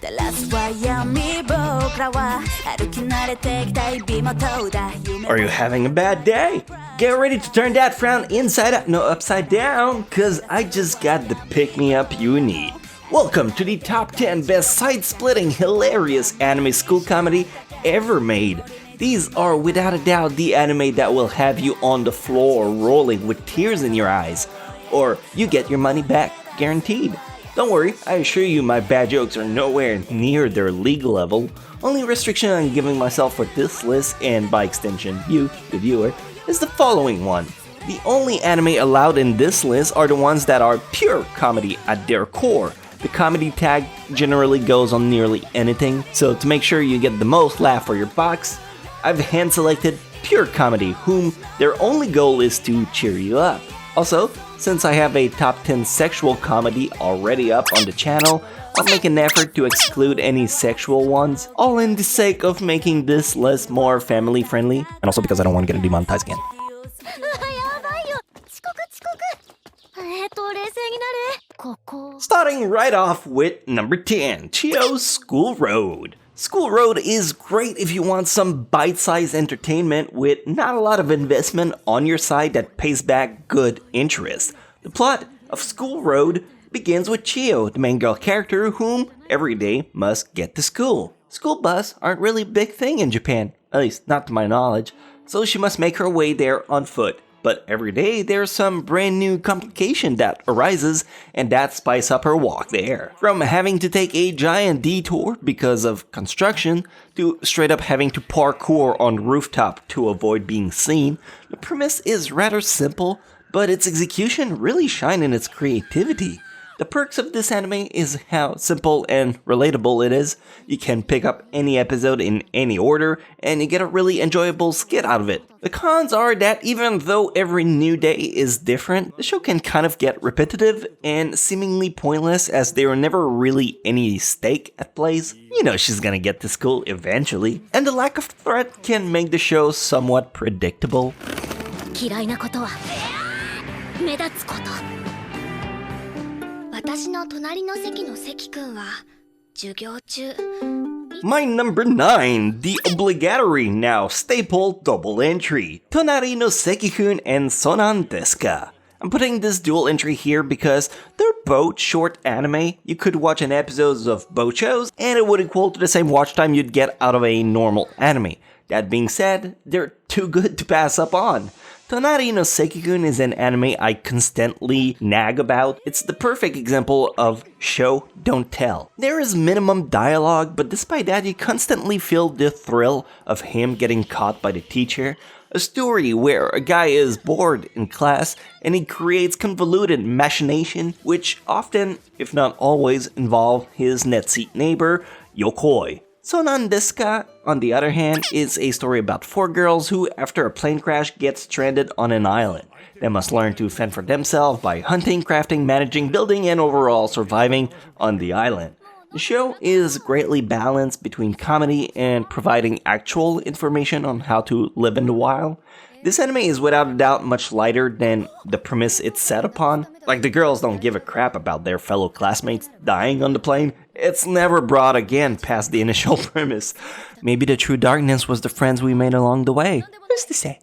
Are you having a bad day? Get ready to turn that frown inside out, no upside down, cause I just got the pick-me-up you need. Welcome to the top 10 best side-splitting hilarious anime school comedy ever made. These are without a doubt the anime that will have you on the floor rolling with tears in your eyes, or you get your money back guaranteed. Don't worry, I assure you my bad jokes are nowhere near their legal level. Only restriction on giving myself for this list, and by extension you, the viewer, is the following one. The only anime allowed in this list are the ones that are pure comedy at their core. The comedy tag generally goes on nearly anything, so to make sure you get the most laugh for your bucks, I've hand-selected pure comedy, whom their only goal is to cheer you up. Also, since I have a top 10 sexual comedy already up on the channel, I'll make an effort to exclude any sexual ones, all in the sake of making this list more family friendly, and also because I don't want to get demonetized again. Starting right off with number 10, Chio's School Road. School Road is great if you want some bite-sized entertainment with not a lot of investment on your side that pays back good interest. The plot of School Road begins with Chio, the main girl character whom every day must get to school. School bus aren't really a big thing in Japan, at least not to my knowledge, so she must make her way there on foot. But every day there's some brand new complication that arises, and that spices up her walk there. From having to take a giant detour because of construction, to straight up having to parkour on rooftop to avoid being seen, the premise is rather simple, but its execution really shines in its creativity. The perks of this anime is how simple and relatable it is. You can pick up any episode in any order, and you get a really enjoyable skit out of it. The cons are that even though every new day is different, the show can kind of get repetitive and seemingly pointless as there are never really any stake at plays. You know she's gonna get to school eventually, and the lack of threat can make the show somewhat predictable. My number 9, the obligatory now staple double entry, Tonari no Seki-kun and Sonan Desu Ka. I'm putting this dual entry here because they're both short anime. You could watch an episode of both shows and it would equal to the same watch time you'd get out of a normal anime. That being said, they're too good to pass up on. Tonari no Seki-kun is an anime I constantly nag about. It's the perfect example of show, don't tell. There is minimum dialogue, but despite that, you constantly feel the thrill of him getting caught by the teacher. A story where a guy is bored in class and he creates convoluted machination, which often, if not always, involve his net seat neighbor, Yokoi. Sonan Desu Ka, on the other hand, is a story about 4 girls who, after a plane crash, get stranded on an island. They must learn to fend for themselves by hunting, crafting, managing, building, and overall surviving on the island. The show is greatly balanced between comedy and providing actual information on how to live in the wild. This anime is without a doubt much lighter than the premise it's set upon. Like, the girls don't give a crap about their fellow classmates dying on the plane. It's never brought again past the initial premise. Maybe the true darkness was the friends we made along the way. Who's to say?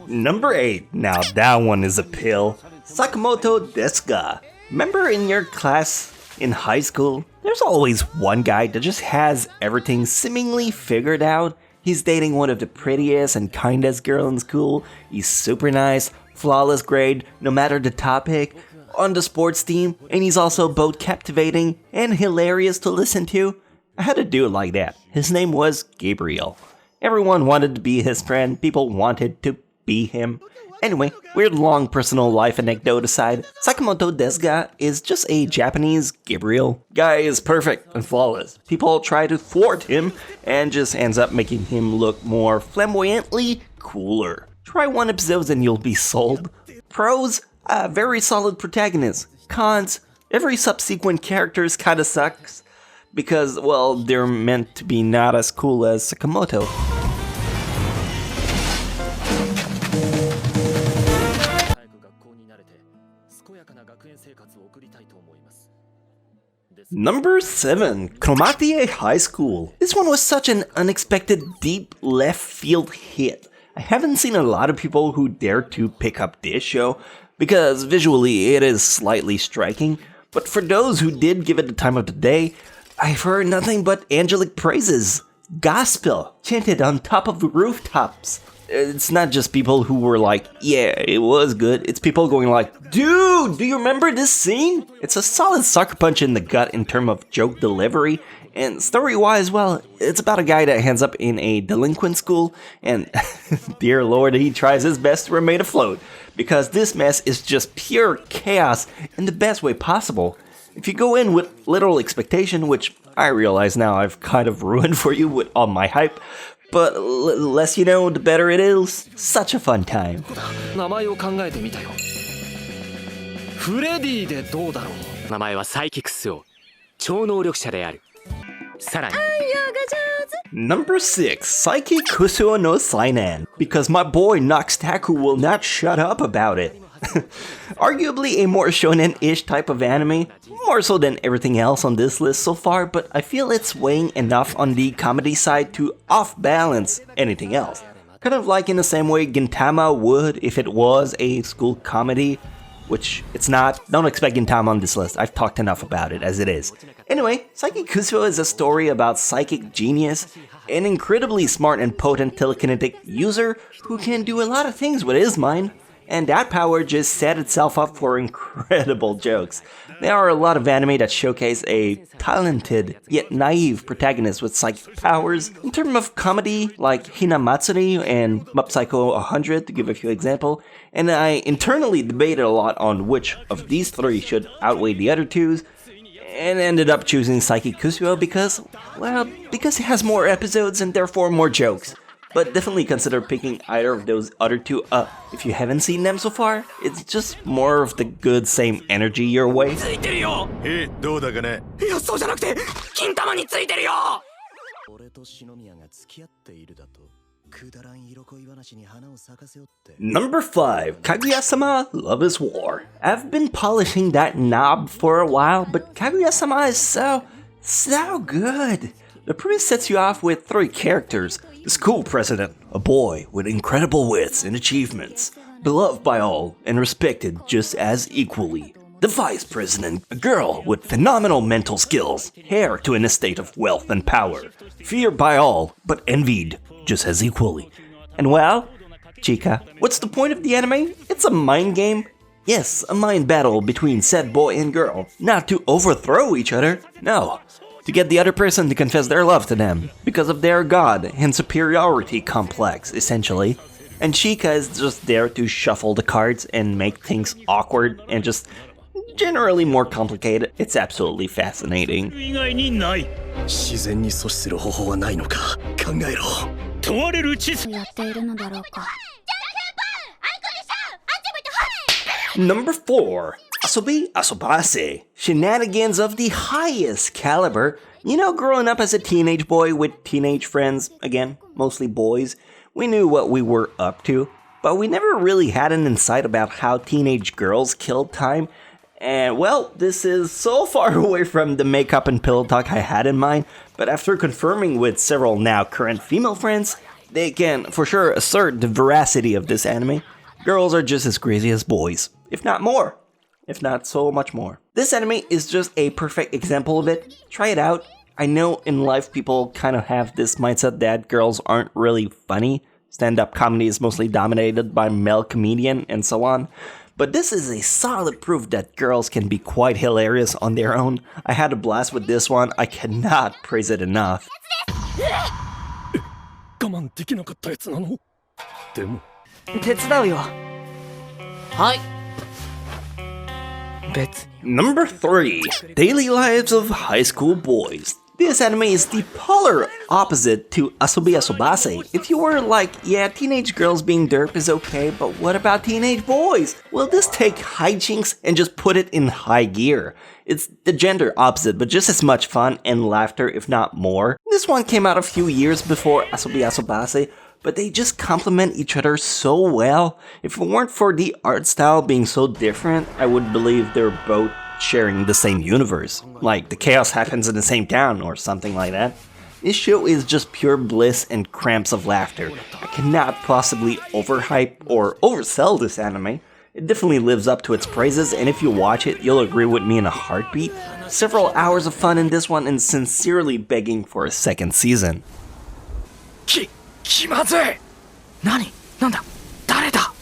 Number 8. Now that one is a pill. Sakamoto Desu Ka. Remember in your class in high school, there's always one guy that just has everything seemingly figured out. He's dating one of the prettiest and kindest girls in school. He's super nice, flawless grade, no matter the topic, on the sports team, and he's also both captivating and hilarious to listen to. I had a dude like that. His name was Gabriel. Everyone wanted to be his friend, people wanted to be him. Anyway, weird long personal life anecdote aside, Sakamoto Desu Ka is just a Japanese Gabriel. Guy is perfect and flawless. People try to thwart him and just ends up making him look more flamboyantly cooler. Try one episode and you'll be sold. Pros, a very solid protagonist. Cons, every subsequent character kinda sucks because, well, they're meant to be not as cool as Sakamoto. Number 7, Cromartie High School. This one was such an unexpected deep left field hit. I haven't seen a lot of people who dare to pick up this show because visually it is slightly striking, but for those who did give it the time of the day, I've heard nothing but angelic praises. Gospel chanted on top of the rooftops. It's not just people who were like, yeah, it was good. It's people going like, dude, do you remember this scene? It's a solid sucker punch in the gut in terms of joke delivery. And story-wise, well, it's about a guy that ends up in a delinquent school. And dear lord, he tries his best to remain afloat. Because this mess is just pure chaos in the best way possible. If you go in with little expectation, which I realize now I've kind of ruined for you with all my hype, but less you know, the better it is. Such a fun time. 名前を考えてみたよ。フレディでどうだろう。名前はサイキクスよ。超能力者である。さらに。Number 6, Saiki Kusuo no Sainan, because my boy Noxtaku will not shut up about it. Arguably a more shonen-ish type of anime, more so than everything else on this list so far, but I feel it's weighing enough on the comedy side to off-balance anything else. Kind of like in the same way Gintama would if it was a school comedy, which it's not. Don't expect Gintama on this list, I've talked enough about it as it is. Anyway, Saiki Kusuo is a story about psychic genius, an incredibly smart and potent telekinetic user who can do a lot of things with his mind. And that power just set itself up for incredible jokes. There are a lot of anime that showcase a talented yet naive protagonist with psychic powers. In terms of comedy, like Hinamatsuri and Mob Psycho 100 to give a few examples, and I internally debated a lot on which of these three should outweigh the other two, and ended up choosing Saiki Kusuo because it has more episodes and therefore more jokes. But definitely consider picking either of those other two up. If you haven't seen them so far, it's just more of the good same energy your way. どうだかね。いや、そうじゃなくて、金玉についてるよ。俺と篠宮が付き合っているだと。くだらん色恋話に花を咲かせよって。 Number 5, Kaguya-sama, Love is War. I've been polishing that knob for a while, but Kaguya-sama is so good. The premise sets you off with 3 characters. The school president, a boy with incredible wits and achievements, beloved by all and respected just as equally. The vice president, a girl with phenomenal mental skills, heir to an estate of wealth and power, feared by all but envied just as equally. And well, Chica, what's the point of the anime? It's a mind game. Yes, a mind battle between said boy and girl, not to overthrow each other, no. To get the other person to confess their love to them, because of their god and superiority complex, essentially. And Chica is just there to shuffle the cards and make things awkward and just generally more complicated. It's absolutely fascinating. 自然に阻止する方法はないのか考えろ。問われる知識。やっているのだろうか。 Number 4, Asobi Asobase. Shenanigans of the highest caliber. You know, growing up as a teenage boy with teenage friends, again, mostly boys, we knew what we were up to, but we never really had an insight about how teenage girls killed time. And well, this is so far away from the makeup and pillow talk I had in mind, but after confirming with several now current female friends, they can for sure assert the veracity of this anime. Girls are just as crazy as boys, if not more, if not so much more. This anime is just a perfect example of it. Try it out. I know in life people kind of have this mindset that girls aren't really funny. Stand-up comedy is mostly dominated by male comedian and so on. But this is a solid proof that girls can be quite hilarious on their own. I had a blast with this one. I cannot praise it enough. 我慢できなかったやつなの？でも。 手伝うよ。はい。別。 Number 3, Daily Lives of High School Boys. This anime is the polar opposite to Asobi Asobase. If you were like, yeah, teenage girls being derp is okay, but what about teenage boys? Well, this take hijinks and just put it in high gear. It's the gender opposite, but just as much fun and laughter, if not more. This one came out a few years before Asobi Asobase, but they just complement each other so well. If it weren't for the art style being so different, I would believe they're both sharing the same universe. Like the chaos happens in the same town or something like that. This show is just pure bliss and cramps of laughter. I cannot possibly overhype or oversell this anime. It definitely lives up to its praises, and if you watch it, you'll agree with me in a heartbeat. Several hours of fun in this one and sincerely begging for a second season. 気まずい何なんだ誰だ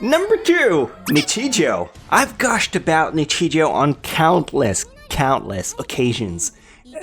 Number 2, Nichijou. I've gushed about Nichijou on countless occasions.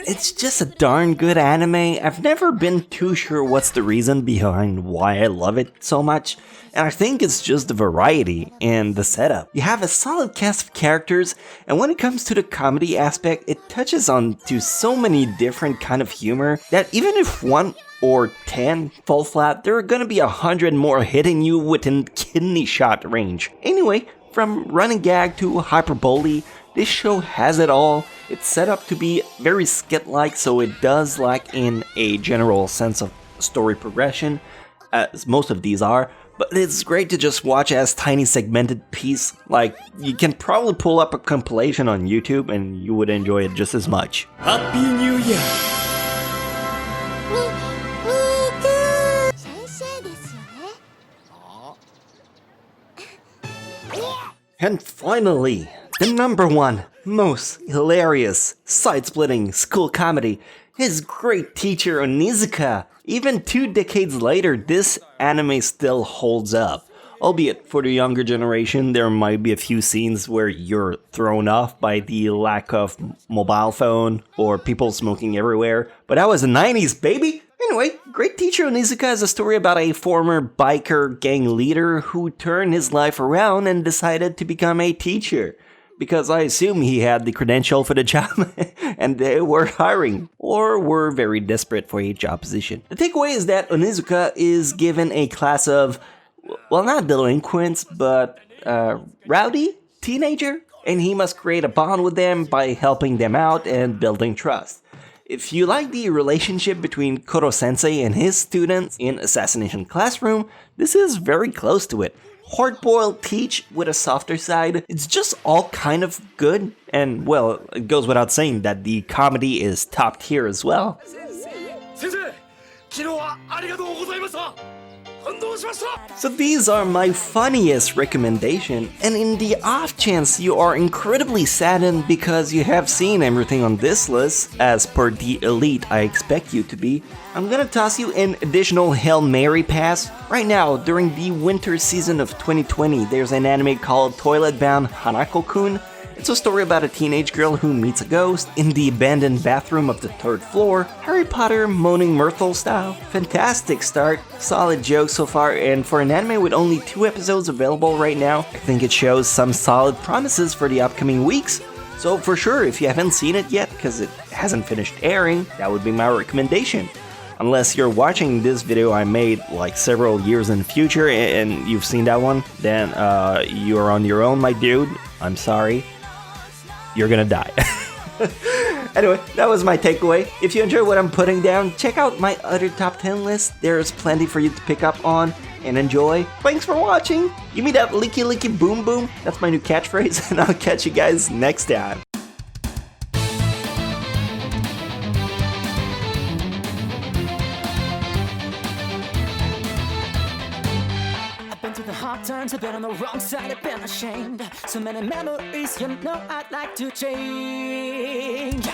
It's just a darn good anime. I've never been too sure what's the reason behind why I love it so much, and I think it's just the variety and the setup. You have a solid cast of characters, and when it comes to the comedy aspect, it touches on to so many different kind of humor that even if 1 or 10 fall flat, there are gonna be 100 more hitting you within kidney shot range. Anyway, from running gag to hyperbole, this show has it all. It's set up to be very skit-like, so it does lack in a general sense of story progression, as most of these are, but it's great to just watch as tiny segmented piece. Like, you can probably pull up a compilation on YouTube and you would enjoy it just as much. Happy New Year! And finally, the number 1 most hilarious, side-splitting school comedy is Great Teacher Onizuka. Even 2 decades later, this anime still holds up. Albeit for the younger generation, there might be a few scenes where you're thrown off by the lack of mobile phone or people smoking everywhere, but that was the 90s, baby! Anyway, Great Teacher Onizuka is a story about a former biker gang leader who turned his life around and decided to become a teacher. Because I assume he had the credential for the job and they were hiring, or were very desperate for a job position. The takeaway is that Onizuka is given a class of, well, not delinquents, but rowdy teenager, and he must create a bond with them by helping them out and building trust. If you like the relationship between Koro-sensei and his students in Assassination Classroom, this is very close to it. Hard-boiled teach with a softer side, it's just all kind of good, and well, it goes without saying that the comedy is top tier as well. 先生昨日はありがとうございました So these are my funniest recommendation, and in the off chance you are incredibly saddened because you have seen everything on this list, as per the elite I expect you to be, I'm gonna toss you an additional Hail Mary pass. Right now, during the winter season of 2020, there's an anime called Toilet Bound Hanako-kun. It's a story about a teenage girl who meets a ghost in the abandoned bathroom of the 3rd floor. Harry Potter Moaning Myrtle style. Fantastic start, solid jokes so far, and for an anime with only 2 episodes available right now, I think it shows some solid promises for the upcoming weeks. So for sure, if you haven't seen it yet, because it hasn't finished airing, that would be my recommendation. Unless you're watching this video I made like several years in the future and you've seen that one, then you're on your own, my dude. I'm sorry. You're gonna die. Anyway, that was my takeaway. If you enjoy what I'm putting down, check out my other top 10 list. There's plenty for you to pick up on and enjoy. Thanks for watching. Give me that licky licky boom boom. That's my new catchphrase, and I'll catch you guys next time. Hard times, I've been on the wrong side, I've been ashamed. So many memories, you know I'd like to change.